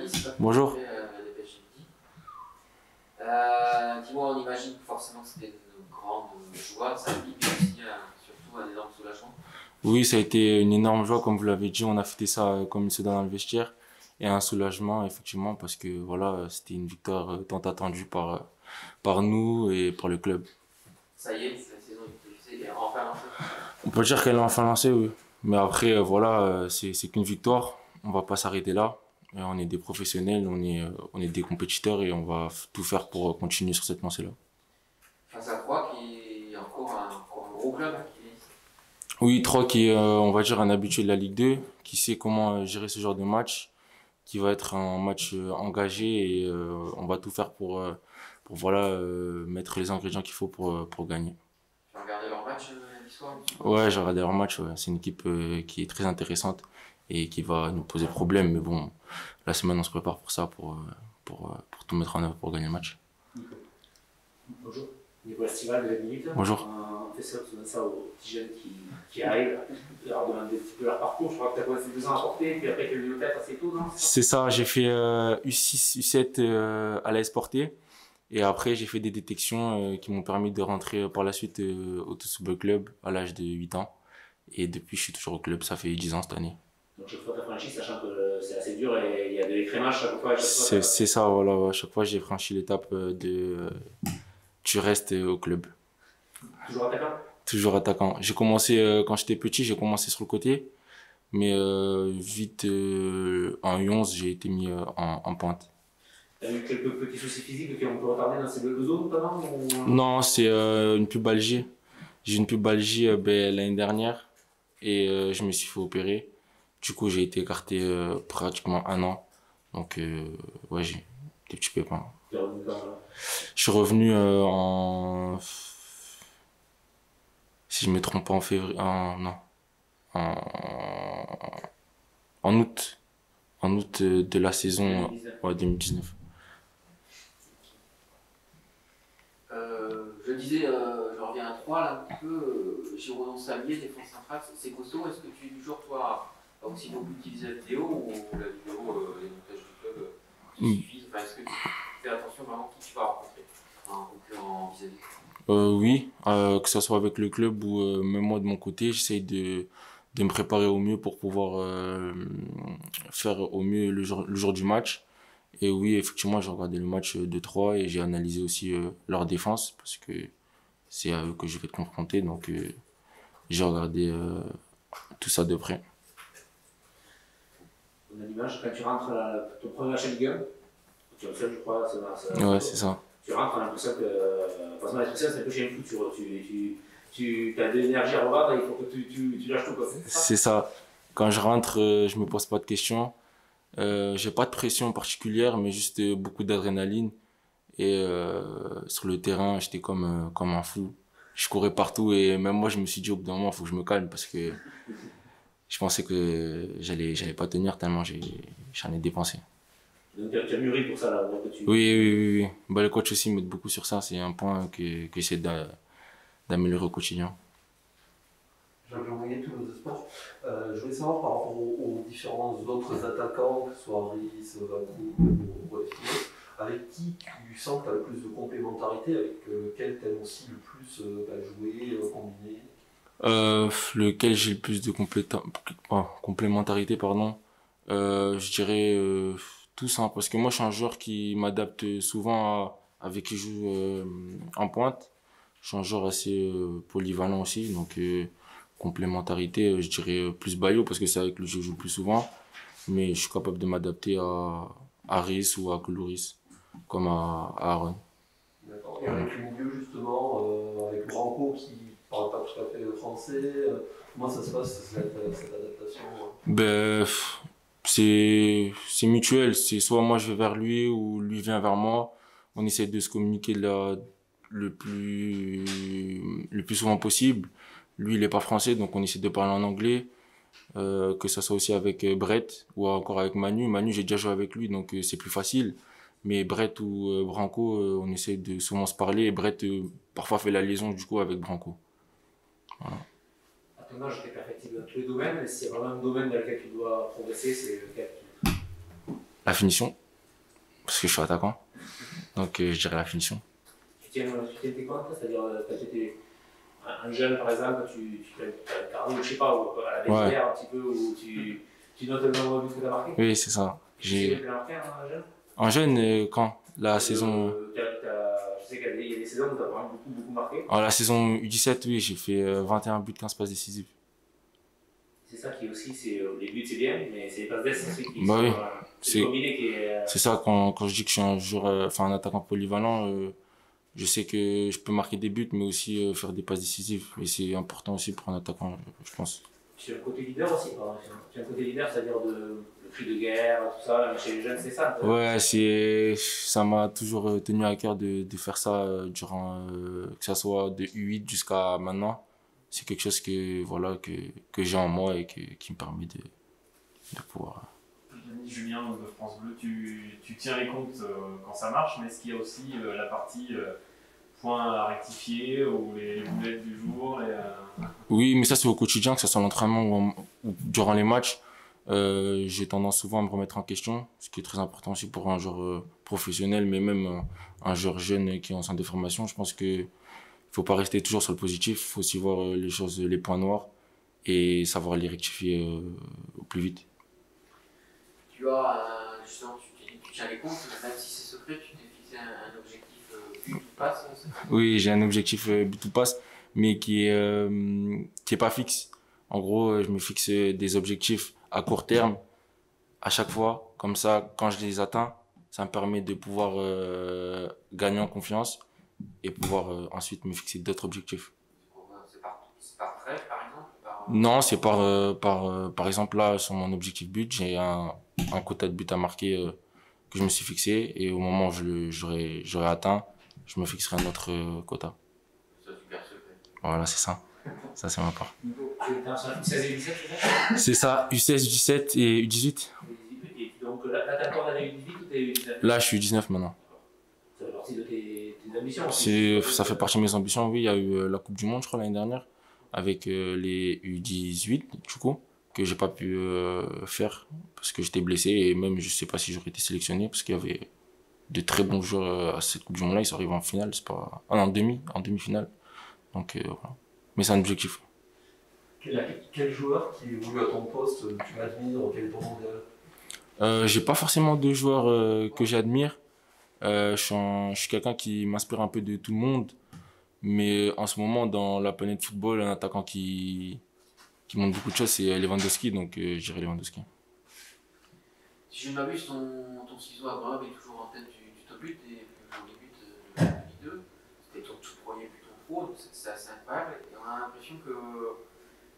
journaliste. Bonjour. Dépêche Midi. Dis-moi, on imagine forcément que c'était une grande joie de sa vie, mais aussi surtout un énorme soulagement. Oui, ça a été une énorme joie, comme vous l'avez dit. On a fêté ça comme il se donne dans le vestiaire. Et un soulagement, effectivement, parce que voilà, c'était une victoire tant attendue par nous et par le club. Ça y est, la saison est enfin lancée. On peut dire qu'elle est enfin lancée, oui. Mais après, voilà, c'est qu'une victoire. On va pas s'arrêter là. Et on est des professionnels, on est des compétiteurs et on va tout faire pour continuer sur cette lancée-là. Face à Troyes, qui est encore un gros club. Oui, Troyes qui est, on va dire, un habitué de la Ligue 2, qui sait comment gérer ce genre de match, qui va être un match engagé et on va tout faire pour voilà, mettre les ingrédients qu'il faut pour gagner. Tu as regardé leur match lundi soir? Ouais, j'ai regardé leur match. Ouais. C'est une équipe qui est très intéressante et qui va nous poser problème. Mais bon, la semaine, on se prépare pour ça, pour tout mettre en œuvre pour gagner le match. Bonjour, Nicolas Stival de la Minute. Bonjour. On fait ça, on donne ça aux petits jeunes qui arrivent, leur demander un petit peu leur parcours. Je crois que tu as commencé 2 ans à porter, puis après quelques minutes assez tôt, non? C'est ça, j'ai fait U6, U7 à l'AS Porté. Et après, j'ai fait des détections qui m'ont permis de rentrer par la suite au Tsubou Club à l'âge de 8 ans. Et depuis, je suis toujours au club, ça fait 10 ans cette année. Donc chaque fois tu as franchi, sachant que c'est assez dur et il y a de l'écrémage chaque fois. C'est ça, voilà. À chaque fois, j'ai franchi l'étape tu restes au club. Toujours attaquant? Toujours attaquant. J'ai commencé, quand j'étais petit, j'ai commencé sur le côté. Mais vite, en U11, j'ai été mis en pointe. Tu as eu quelques petits soucis physiques qui ont pu retarder dans ces 2 zones notamment ou... Non, c'est une pubalgie. J'ai une pubalgie l'année dernière et je me suis fait opérer. Du coup, j'ai été écarté pratiquement 1 an. Donc, ouais, j'ai des petits pépins. Tu es revenu quand là? Je suis revenu si je me trompe pas, en février, non, en, en août. En août de la saison 2019. Je disais, je reviens à 3 là un petit peu. Giraudon Samier, défense centrale, c'est costaud. Est-ce que tu es du genre, toi, à aussi beaucoup utiliser la vidéo ou la vidéo, les montages du club suffisent? Enfin, est-ce que tu fais attention vraiment qui tu vas rencontrer en concurrent vis-à-vis? Oui, que ce soit avec le club ou même moi de mon côté, j'essaye de me préparer au mieux pour pouvoir faire au mieux le jour du match. Et oui, effectivement, j'ai regardé le match de Troyes et j'ai analysé aussi leur défense parce que c'est à eux que je vais être confronté. Donc, j'ai regardé tout ça de près. On a l'image, quand tu rentres ton premier match en Ligue 1, tu es le seul, je crois, Ouais, c'est ça. tu rentres, on a l'impression que, forcément, l'expression, c'est un peu chez un fou, tu as de l'énergie à revendre, il faut que tu lâches tout, quoi. C'est ça. Quand je rentre, je me pose pas de questions. J'ai pas de pression particulière, mais juste beaucoup d'adrénaline. Et sur le terrain, j'étais comme un fou. Je courais partout et même moi, je me suis dit au bout d'un moment, faut que je me calme parce que je pensais que j'allais pas tenir tellement j'en ai dépensé. Donc tu as mûri pour ça, là, Oui. Bah, le coach aussi m'aide beaucoup sur ça. C'est un point que j'essaie d'améliorer au quotidien. Jean-Jean Mounier, Toulouse Sport. Je voulais savoir par rapport aux différents autres attaquants, que ce soit Rhys, Vancouver ou Fios, avec qui tu sens que tu as le plus de complémentarité, avec lequel tu aimes aussi le plus jouer, combiner? Lequel j'ai le plus de complémentarité, pardon. Je dirais tous, hein, parce que moi je suis un joueur qui m'adapte souvent avec qui je joue en pointe. Je suis un joueur assez polyvalent aussi, donc complémentarité, je dirais plus Bayo parce que c'est avec lui que je joue le plus souvent, mais je suis capable de m'adapter à Rhys ou à Koulouris, comme à Aaron. D'accord. Et avec le milieu justement, avec Branco qui parle pas tout à fait français, comment ça se passe cette adaptation? Ben, c'est mutuel, c'est soit moi je vais vers lui ou lui vient vers moi. On essaie de se communiquer le plus souvent possible. Lui, il est pas français, donc on essaie de parler en anglais. Que ça soit aussi avec Brett ou encore avec Manu. Manu, j'ai déjà joué avec lui, donc c'est plus facile. Mais Brett ou Branco, on essaie de souvent se parler. Et Brett, parfois, fait la liaison du coup avec Branco. Voilà. À ton âge, tu es perfectible dans tous les domaines, mais s'il y a vraiment un domaine dans lequel tu dois progresser, c'est lequel? La finition, parce que je suis attaquant. Donc, je dirais la finition. Tu tiens tes comptes, c'est-à-dire quand tu étais un jeune, par exemple, tu as un carnet, je sais pas, ou à la BDR un petit peu, où tu notes le nombre de buts que tu as marqué. Oui, c'est ça. Tu sais que tu as marqué un jeune. En jeune, quand la saison. Je sais qu'il y a des saisons où tu as vraiment beaucoup marqué. La saison U17, oui, j'ai fait 21 buts, 15 passes décisives. C'est ça qui est aussi, les buts c'est bien, mais c'est les passes décisives qui bah sont oui. c'est combiné qui est. C'est ça, quand je dis que je suis un joueur, un attaquant polyvalent, je sais que je peux marquer des buts, mais aussi faire des passes décisives. Et c'est important aussi pour un attaquant, je pense. Tu as un côté leader aussi, tu as un côté leader, c'est-à-dire le cri de guerre, tout ça, chez les jeunes, c'est ça. Ouais, ça m'a toujours tenu à cœur de faire ça durant, que ça soit de U8 jusqu'à maintenant. C'est quelque chose que j'ai en moi et qui me permet de pouvoir. Julien de France Bleu, tu tiens les comptes quand ça marche, mais est-ce qu'il y a aussi la partie points à rectifier ou les boulettes du jour Oui, mais ça c'est au quotidien, que ce soit l'entraînement ou durant les matchs. J'ai tendance souvent à me remettre en question, ce qui est très important aussi pour un joueur professionnel, mais même un joueur jeune qui est en centre de formation. Je pense que faut pas rester toujours sur le positif, faut aussi voir les choses, les points noirs et savoir les rectifier au plus vite. Tu as, justement, tu tiens les comptes, même si c'est secret, tu t'es fixé un objectif but ou passe. Oui, j'ai un objectif but ou passe, mais qui est pas fixe. En gros, je me fixe des objectifs à court terme à chaque fois. Comme ça, quand je les atteins, ça me permet de pouvoir gagner en confiance et pouvoir ensuite me fixer d'autres objectifs. C'est par trait, par exemple Non, c'est par exemple là, sur mon objectif but, j'ai un quota de but à marquer que je me suis fixé et au moment où j'aurai atteint, je me fixerai un autre quota. C'est super secret. Voilà, c'est ça. Ça, c'est ma part. Tu es sur 16 et 17, c'est ça? C'est ça, U16, U17 et U18. Et donc là, t'as encore la U18 ou t'es U19? Là, je suis U19 maintenant. Ça fait partie de tes ambitions. Ça fait partie de mes ambitions, oui. Il y a eu la Coupe du Monde, je crois, l'année dernière, avec les U18, du coup, que j'ai pas pu faire parce que j'étais blessé et même je sais pas si j'aurais été sélectionné parce qu'il y avait de très bons joueurs à cette Coupe du Monde-là. Ils sont arrivés en finale, c'est pas. Ah, en demi-finale. Donc, voilà. Mais c'est un objectif. Quel joueur qui évolue à ton poste tu admires, quel est ton modèle? J'ai pas forcément de joueurs que j'admire. Je suis quelqu'un qui m'inspire un peu de tout le monde. Mais en ce moment, dans la planète football, un attaquant qui montre beaucoup de choses, c'est Lewandowski. Donc, je dirais Lewandowski. Si je ne m'abuse, ton ciseau à Grenoble est toujours en tête du top 8 et dans les buts de la Ligue 2. C'était ton tout premier but en pro, donc c'est assez incroyable. Et on a l'impression que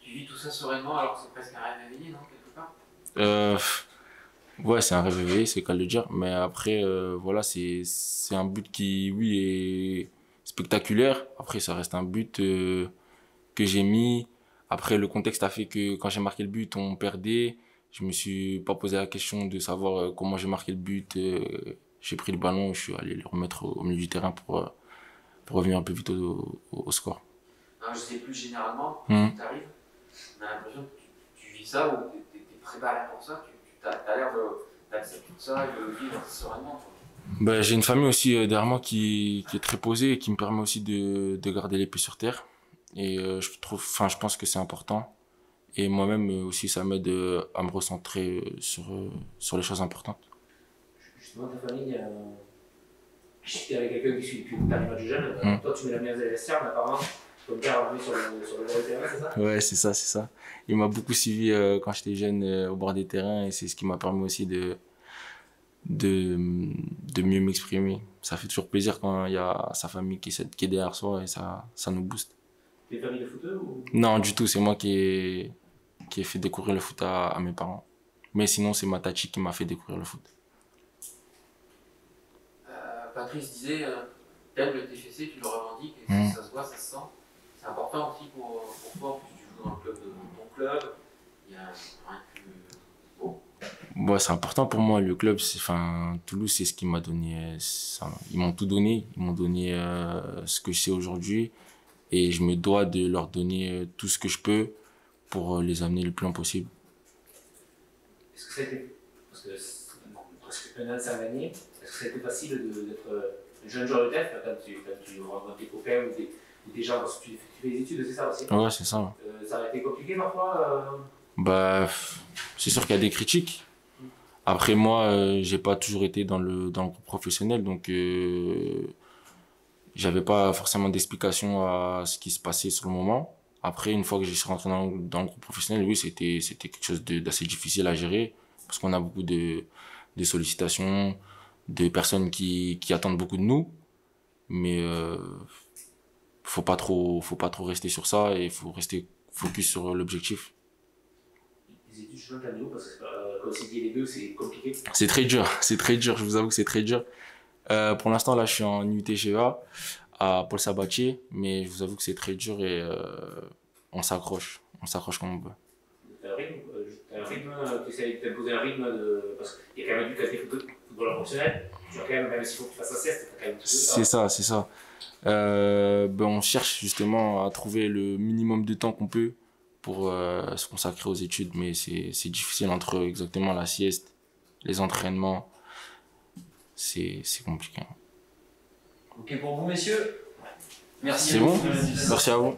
tu vis tout ça sereinement alors que c'est presque un rêve éveillé, non, quelque part Ouais, c'est un rêve éveillé, c'est qu'à le dire. Mais après, voilà, c'est un but qui, oui, est spectaculaire. Après, ça reste un but que j'ai mis. Après, le contexte a fait que quand j'ai marqué le but, on perdait. Je me suis pas posé la question de savoir comment j'ai marqué le but. J'ai pris le ballon, je suis allé le remettre au milieu du terrain pour revenir un peu vite au score. Non, je sais plus généralement, quand tu arrives, on a l'impression que tu vis ça ou tu es préparé pour ça. Tu as l'air d'accepter ça et de vivre sereinement. Ben, j'ai une famille aussi derrière moi qui est très posée et qui me permet aussi de garder les pieds sur terre. Et je pense que c'est important. Et moi-même aussi, ça m'aide à me recentrer sur les choses importantes. Justement, ta famille, tu es avec quelqu'un qui suit depuis ta match jeune. Toi, tu mets la mise à vestiaire, mais apparemment, ton père a mis sur le bord du terrain, c'est ça? Ouais, c'est ça, c'est ça. Il m'a beaucoup suivi quand j'étais jeune au bord des terrains et c'est ce qui m'a permis aussi de mieux m'exprimer. Ça fait toujours plaisir quand il y a sa famille qui est derrière soi et ça nous booste. T'es famille de footeux ou? Non, du tout, c'est moi qui ai fait découvrir le foot à mes parents. Mais sinon, c'est ma tati qui m'a fait découvrir le foot. Patrice disait, t'aimes le TFC, tu le revendiques, et ça se voit, ça se sent. C'est important aussi pour toi, en plus tu joues dans le club de ton club, il y a rien que beau. Ouais, c'est important pour moi, le club, Toulouse, c'est ce qui m'a donné, ils m'ont tout donné, ils m'ont donné ce que je sais aujourd'hui, et je me dois de leur donner tout ce que je peux pour les amener le plus loin possible. Est-ce que ça a été, parce que presque un an sans gagner. Est-ce que ça a été facile d'être un jeune joueur de TEF quand tu rencontres tes copains ou des gens, parce que tu fais des études, c'est ça aussi? Ouais, c'est ça. Ça a été compliqué parfois Bah, c'est sûr qu'il y a des critiques. Après, moi, j'ai pas toujours été dans le groupe professionnel, donc j'avais pas forcément d'explication à ce qui se passait sur le moment. Après, une fois que je suis rentré dans le groupe professionnel, oui, c'était quelque chose d'assez difficile à gérer, parce qu'on a beaucoup de sollicitations, de personnes qui attendent beaucoup de nous. Mais faut pas trop rester sur ça et faut rester focus sur l'objectif. Les études, je t'en dis où, parce que concilier les deux, c'est compliqué. C'est très dur, je vous avoue que c'est très dur. Pour l'instant, là, je suis en UTGA à Paul Sabatier, mais je vous avoue que c'est très dur et on s'accroche comme on peut. T'as un rythme, tu essaies d'imposer un rythme, parce qu'il y a quand même du côté footballeur professionnel, tu as quand même s'il faut que tu fasses la sieste, t'as quand même tout ça. C'est ça. On cherche justement à trouver le minimum de temps qu'on peut pour se consacrer aux études, mais c'est difficile entre exactement la sieste, les entraînements, c'est compliqué. Ok pour vous messieurs. Merci. C'est bon. Merci à vous.